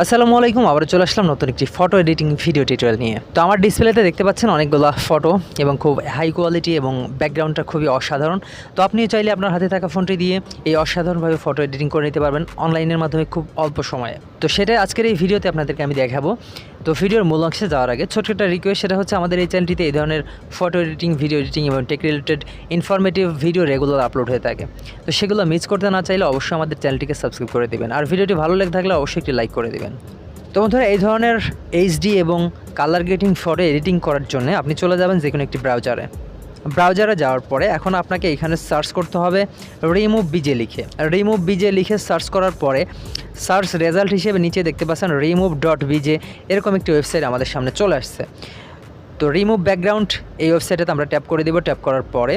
আসসালামু আলাইকুম, আবার চলে আসলাম নতুন একটি ফটো এডিটিং ভিডিও টিউটোরিয়াল নিয়ে। তো আমার ডিসপ্লেতে দেখতে পাচ্ছেন অনেকগুলো ফটো এবং খুব হাই কোয়ালিটি এবং ব্যাকগ্রাউন্ডটা খুবই অসাধারণ। তো আপনিও চাইলে আপনার হাতে থাকা ফোনটি দিয়ে এই অসাধারণভাবে ফটো এডিটিং করে নিতে পারবেন অনলাইনের মাধ্যমে খুব অল্প সময়ে। তো সেটাই আজকের এই ভিডিওতে আপনাদেরকে আমি দেখাবো। তো ভিডিওর মূল অংশে যাওয়ার আগে ছোট্ট একটা রিকোয়েস্ট, সেটা হচ্ছে আমাদের এই চ্যানেলটিতে এই ধরনের ফটো এডিটিং, ভিডিও এডিটিং এবং tech related informative video regular upload হয়ে থাকে। তো সেগুলো মিস করতে না চাইলে অবশ্যই আমাদের চ্যানেলটিকে সাবস্ক্রাইব করে দেবেন, আর ভিডিওটি ভালো লেগে থাকলে অবশ্যই একটি লাইক করে দেবেন। তো বন্ধুরা, এই ধরনের এইচডি এবং কালার গ্রেডিং ফটো এডিটিং করার জন্য আপনি চলে যাবেন যে কোনো একটি ব্রাউজারে যাওয়ার পরে এখন আপনাকে এখানে সার্চ করতে হবে রিমুভ বিজে লিখে সার্চ করার পরে সার্চ রেজাল্ট হিসেবে নিচে দেখতে পাচ্ছেন remove.bj এরকম একটি ওয়েবসাইট আমাদের সামনে চলে আসছে। তো রিমুভ ব্যাকগ্রাউন্ড এই ওয়েবসাইটে আমরা ট্যাপ করে দিব। ট্যাপ করার পরে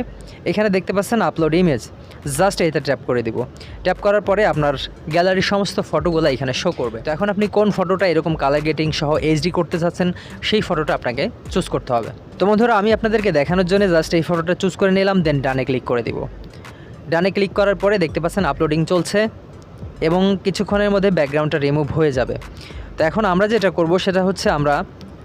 এখানে দেখতে পাচ্ছেন আপলোড ইমেজ, জাস্ট এতে ট্যাপ করে দিব। ট্যাপ করার পরে আপনার গ্যালারির সমস্ত ফটোগুলো এখানে শো করবে। তো এখন আপনি কোন ফটোটা এরকম কালার গ্রেডিং সহ এইচডি করতে চাচ্ছেন সেই ফটোটা আপনাকে চুজ করতে হবে। তো বন্ধুরা, আমি আপনাদেরকে দেখানোর জন্য জাস্ট এই ফটোটা চুজ করে নিলাম, দেন ডানে ক্লিক করে দিব। ডানে ক্লিক করার পরে দেখতে পাচ্ছেন আপলোডিং চলছে এবং কিছুক্ষণের মধ্যে ব্যাকগ্রাউন্ডটা রিমুভ হয়ে যাবে। তো এখন আমরা যেটা করব সেটা হচ্ছে আমরা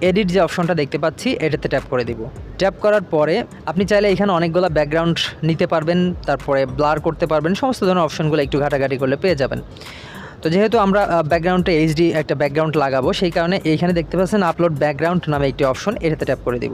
এডিট যে অপশনটা দেখতে পাচ্ছি এটাতে ট্যাপ করে দিব। ট্যাপ করার পরে আপনি চাইলে এখানে অনেকগুলো ব্যাকগ্রাউন্ড নিতে পারবেন, তারপরে ব্লার করতে পারবেন, সমস্ত ধরনের অপশনগুলো একটু ঘাটাঘাটি করলে পেয়ে যাবেন। তো যেহেতু আমরা ব্যাকগ্রাউন্ডে এইচডি একটা ব্যাকগ্রাউন্ড লাগাবো, সেই কারণে এইখানে দেখতে পাচ্ছেন আপলোড ব্যাকগ্রাউন্ড নামে একটি অপশন, এটাতে ট্যাপ করে দিব।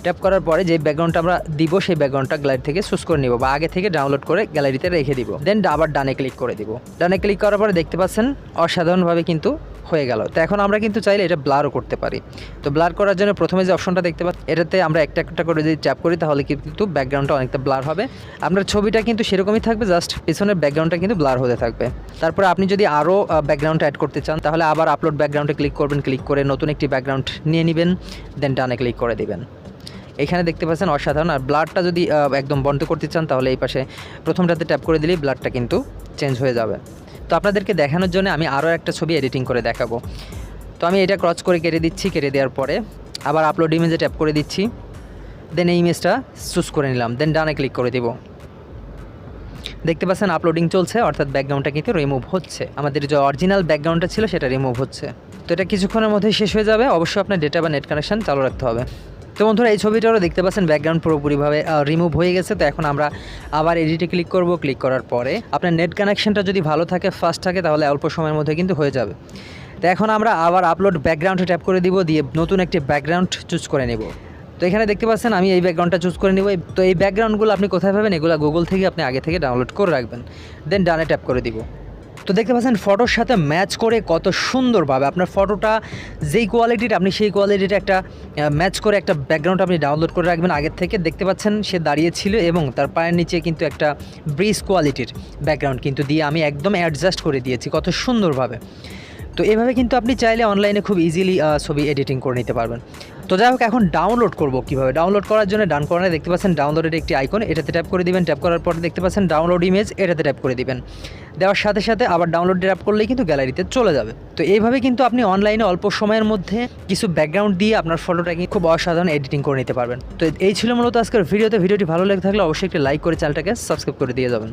ট্যাপ করার পরে যে ব্যাকগ্রাউন্ডটা আমরা দিব সেই ব্যাকগ্রাউন্ডটা গ্যালারি থেকে চুজ করে নিব বা আগে থেকে ডাউনলোড করে গ্যালারিতে রেখে দিব। দেন আবার ডানে ক্লিক করে দিব। ডানে ক্লিক করার পরে দেখতে পাচ্ছেন অসাধারণভাবে কিন্তু হয়ে গেল। তো এখন আমরা কিন্তু চাইলে এটা ব্লারও করতে পারি। তো ব্লার করার জন্য প্রথমে যে অপশনটা দেখতে পাচ্ছি এটাতে আমরা একটা একটা করে যদি ট্যাপ করি তাহলে কিন্তু ব্যাকগ্রাউন্ডটা অনেকটা ব্লার হবে। আপনার ছবিটা কিন্তু সেরকমই থাকবে, জাস্ট পিছনের ব্যাকগ্রাউন্ডটা কিন্তু ব্লার হতে থাকবে। তারপরে আপনি যদি আরও ব্যাকগ্রাউন্ড অ্যাড করতে চান তাহলে আবার আপলোড ব্যাকগ্রাউন্ডে ক্লিক করবেন, ক্লিক করে নতুন একটি ব্যাকগ্রাউন্ড নিয়ে নেবেন, দেন ডানে ক্লিক করে দিবেন। এখানে দেখতে পাচ্ছেন অসাধারণ। আর ব্লারটা যদি একদম বন্ধ করতে চান তাহলে এই পাশে প্রথমটাতে ট্যাপ করে দিলেই ব্লারটা কিন্তু চেঞ্জ হয়ে যাবে। তো আপনাদেরকে দেখানোর জন্য আমি আরও একটা ছবি এডিটিং করে দেখাবো। তো আমি এটা ক্রস করে কেটে দিচ্ছি। কেটে দেওয়ার পরে আবার আপলোড ইমেজে ট্যাপ করে দিচ্ছি, দেন এই ইমেজটা চুজ করে নিলাম, দেন ডানে ক্লিক করে দিব। দেখতে পাচ্ছেন আপলোডিং চলছে, অর্থাৎ ব্যাকগ্রাউন্ডটা কিন্তু রিমুভ হচ্ছে। আমাদের যে অরিজিনাল ব্যাকগ্রাউন্ডটা ছিল সেটা রিমুভ হচ্ছে। তো এটা কিছুক্ষণের মধ্যেই শেষ হয়ে যাবে। অবশ্যই আপনার ডেটা বা নেট কানেকশান চালু রাখতে হবে। তো বন্ধুরা, এই ছবিটারও দেখতে পাচ্ছেন ব্যাকগ্রাউন্ড পুরোপুরিভাবে রিমুভ হয়ে গেছে। তো এখন আমরা আবার এডিটে ক্লিক করব। ক্লিক করার পরে আপনার নেট কানেকশানটা যদি ভালো থাকে, ফাস্ট থাকে, তাহলে অল্প সময়ের মধ্যে কিন্তু হয়ে যাবে। তো এখন আমরা আবার আপলোড ব্যাকগ্রাউন্ডে ট্যাপ করে দিব, দিয়ে নতুন একটি ব্যাকগ্রাউন্ড চুজ করে নেব। তো এখানে দেখতে পাচ্ছেন আমি এই ব্যাকগ্রাউন্ডটা চুজ করে নেব। তো এই ব্যাকগ্রাউন্ডগুলো আপনি কোথায় পাবেন? এগুলো গুগল থেকে আপনি আগে থেকে ডাউনলোড করে রাখবেন, দেন ডানে ট্যাপ করে দিব। তো দেখতে পাচ্ছেন ফটোর সাথে ম্যাচ করে কত সুন্দরভাবে আপনার ফটোটা যেই কোয়ালিটির আপনি সেই কোয়ালিটির একটা ম্যাচ করে একটা ব্যাকগ্রাউন্ড আপনি ডাউনলোড করে রাখবেন আগের থেকে। দেখতে পাচ্ছেন সে দাঁড়িয়েছিল এবং তার পায়ের নিচে কিন্তু একটা ব্রিজ কোয়ালিটির ব্যাকগ্রাউন্ড কিন্তু দিয়ে আমি একদম অ্যাডজাস্ট করে দিয়েছি কত সুন্দরভাবে। তো এভাবে কিন্তু আপনি চাইলে অনলাইনে খুব ইজিলি ছবি এডিটিং করে নিতে পারবেন। তো যাই হোক, এখন ডাউনলোড করব কীভাবে? ডাউনলোড করার জন্য ডান কর্নারে দেখতে পাচ্ছেন ডাউনলোডের একটি আইকন, এটাতে ট্যাপ করে দিবেন। ট্যাপ করার পরে দেখতে পাচ্ছেন ডাউনলোড ইমেজ, এটাতে ট্যাপ করে দিবেন। দেওয়ার সাথে সাথে আবার ডাউনলোড ট্যাপ করলেই কিন্তু গ্যালারিতে চলে যাবে। তো এইভাবে কিন্তু আপনি অনলাইনে অল্প সময়ের মধ্যে কিছু ব্যাকগ্রাউন্ড দিয়ে আপনার ফটোটাকে খুব অসাধারণ এডিটিং করে নিতে পারবেন। তো এই ছিল মূলত আজকের ভিডিওটি ভালো লেগে থাকলে অবশ্যই একটি লাইক করে চ্যানেলটাকে সাবস্ক্রাইব করে দিয়ে যাবেন।